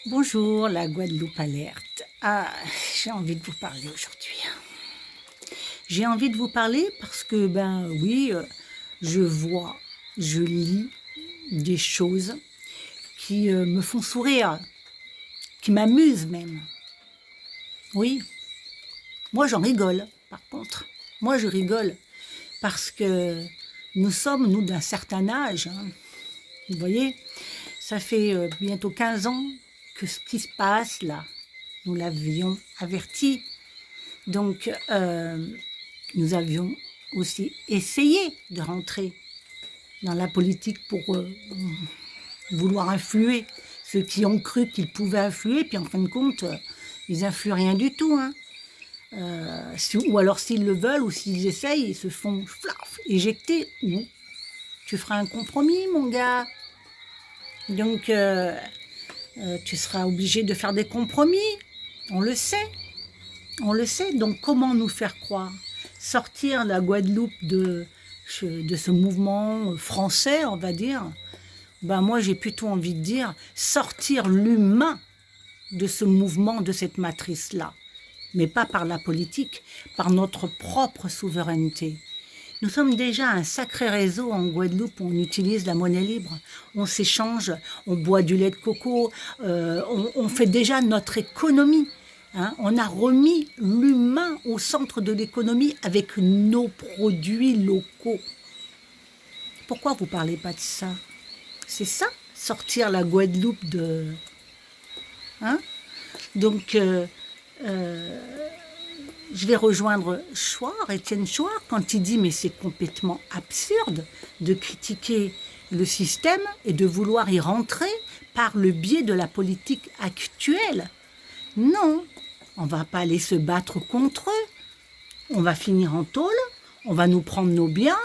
Bonjour, la Guadeloupe alerte. Ah, j'ai envie de vous parler aujourd'hui. J'ai envie de vous parler parce que, oui, je vois, je lis des choses qui me font sourire, qui m'amusent même. Oui, moi j'en rigole, par contre. Moi je rigole parce que nous sommes, nous, d'un certain âge. Vous voyez, ça fait bientôt 15 ans que ce qui se passe là, nous l'avions averti. Donc, nous avions aussi essayé de rentrer dans la politique pour vouloir influer ceux qui ont cru qu'ils pouvaient influer, puis en fin de compte, ils n'influent rien du tout. Ou alors s'ils le veulent ou s'ils essayent, ils se font flaf, éjecter. Ou tu feras un compromis, mon gars. Donc, tu seras obligé de faire des compromis. On le sait. On le sait, donc comment nous faire croire? Sortir la Guadeloupe de ce mouvement français, on va dire. Moi, j'ai plutôt envie de dire sortir l'humain de ce mouvement, de cette matrice-là. Mais pas par la politique, par notre propre souveraineté. Nous sommes déjà un sacré réseau en Guadeloupe, on utilise la monnaie libre, on s'échange, on boit du lait de coco, on fait déjà notre économie. On a remis l'humain au centre de l'économie avec nos produits locaux. Pourquoi vous ne parlez pas de ça? C'est ça, sortir la Guadeloupe de... Donc, je vais rejoindre Chouard, Étienne Chouard, quand il dit « mais c'est complètement absurde de critiquer le système et de vouloir y rentrer par le biais de la politique actuelle ». Non, on ne va pas aller se battre contre eux. On va finir en tôle, on va nous prendre nos biens,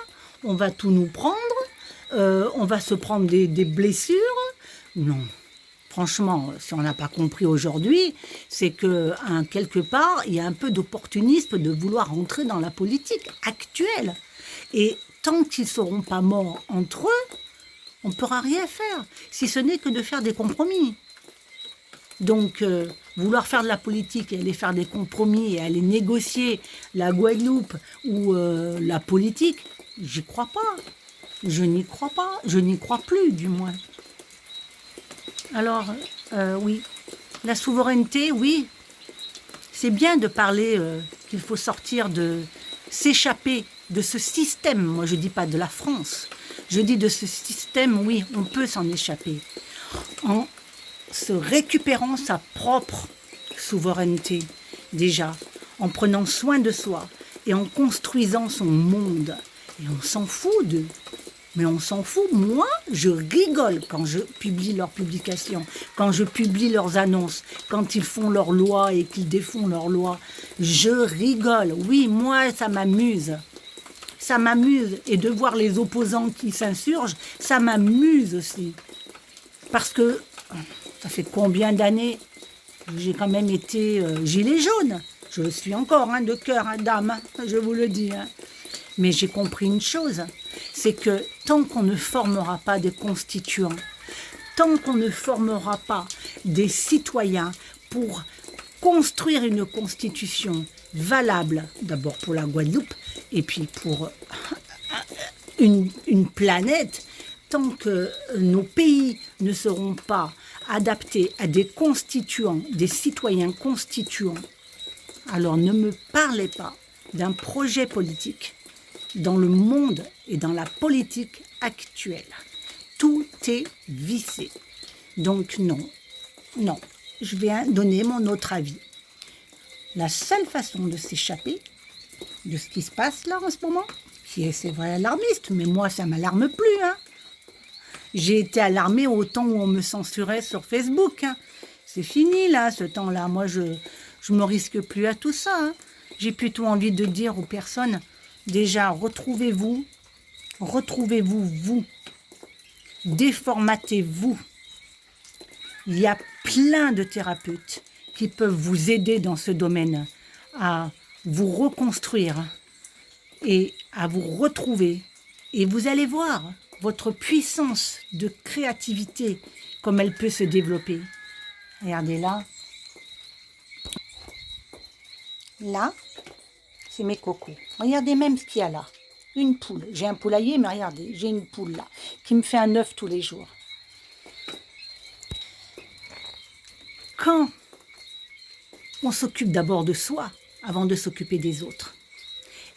on va tout nous prendre, on va se prendre des blessures. Non, franchement, si on n'a pas compris aujourd'hui, c'est que, quelque part, il y a un peu d'opportunisme de vouloir rentrer dans la politique actuelle. Et tant qu'ils ne seront pas morts entre eux, on ne pourra rien faire, si ce n'est que de faire des compromis. Donc, vouloir faire de la politique et aller faire des compromis et aller négocier la Guadeloupe ou la politique, j'y crois pas. Je n'y crois pas. Je n'y crois plus, du moins. Alors, oui, la souveraineté, oui, c'est bien de parler qu'il faut sortir s'échapper de ce système. Moi, je ne dis pas de la France. Je dis de ce système, oui, on peut s'en échapper. En se récupérant sa propre souveraineté, déjà, en prenant soin de soi et en construisant son monde. Et on s'en fout d'eux. Mais on s'en fout. Moi, je rigole quand je publie leurs publications, quand je publie leurs annonces, quand ils font leurs lois et qu'ils défont leurs lois. Je rigole. Oui, moi, ça m'amuse. Ça m'amuse. Et de voir les opposants qui s'insurgent, ça m'amuse aussi. Parce que ça fait combien d'années j'ai quand même été gilet jaune. Je le suis encore, de cœur, d'âme, je vous le dis. Mais j'ai compris une chose, c'est que tant qu'on ne formera pas des constituants, tant qu'on ne formera pas des citoyens pour construire une constitution valable, d'abord pour la Guadeloupe, et puis pour une planète, tant que nos pays ne seront pas adaptés à des constituants, des citoyens constituants, alors ne me parlez pas d'un projet politique dans le monde et dans la politique actuelle. Tout est vissé. Donc non, je vais donner mon autre avis. La seule façon de s'échapper de ce qui se passe là en ce moment, qui est, c'est vrai, alarmiste, mais moi ça ne m'alarme plus. J'ai été alarmée au temps où on me censurait sur Facebook. C'est fini là, ce temps-là. Moi je me risque plus à tout ça. J'ai plutôt envie de dire aux personnes, déjà, retrouvez-vous, vous, déformatez-vous. Il y a plein de thérapeutes qui peuvent vous aider dans ce domaine à vous reconstruire et à vous retrouver. Et vous allez voir votre puissance de créativité, comme elle peut se développer. Regardez là. Là, c'est mes cocos. Regardez même ce qu'il y a là. Une poule. J'ai un poulailler, mais regardez, j'ai une poule là, qui me fait un œuf tous les jours. Quand on s'occupe d'abord de soi, avant de s'occuper des autres,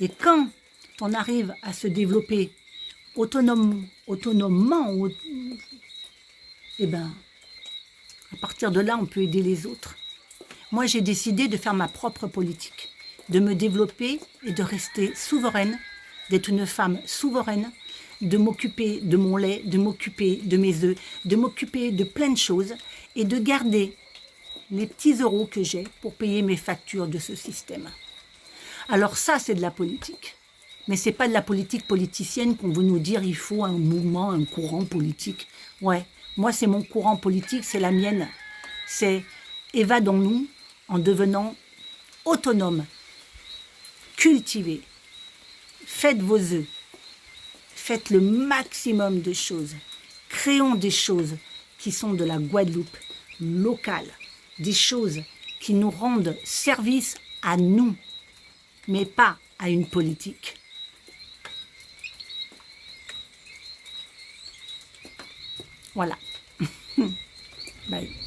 et quand on arrive à se développer autonomement, eh ben, à partir de là, on peut aider les autres. Moi, j'ai décidé de faire ma propre politique, de me développer et de rester souveraine, d'être une femme souveraine, de m'occuper de mon lait, de m'occuper de mes œufs, de m'occuper de plein de choses et de garder les petits euros que j'ai pour payer mes factures de ce système. Alors ça, c'est de la politique. Mais ce n'est pas de la politique politicienne qu'on veut nous dire il faut un mouvement, un courant politique. Ouais, moi, c'est mon courant politique, c'est la mienne. C'est évadons-nous en devenant autonomes, cultivés. Faites vos œufs. Faites le maximum de choses. Créons des choses qui sont de la Guadeloupe locale. Des choses qui nous rendent service à nous, mais pas à une politique. Voilà. Bye.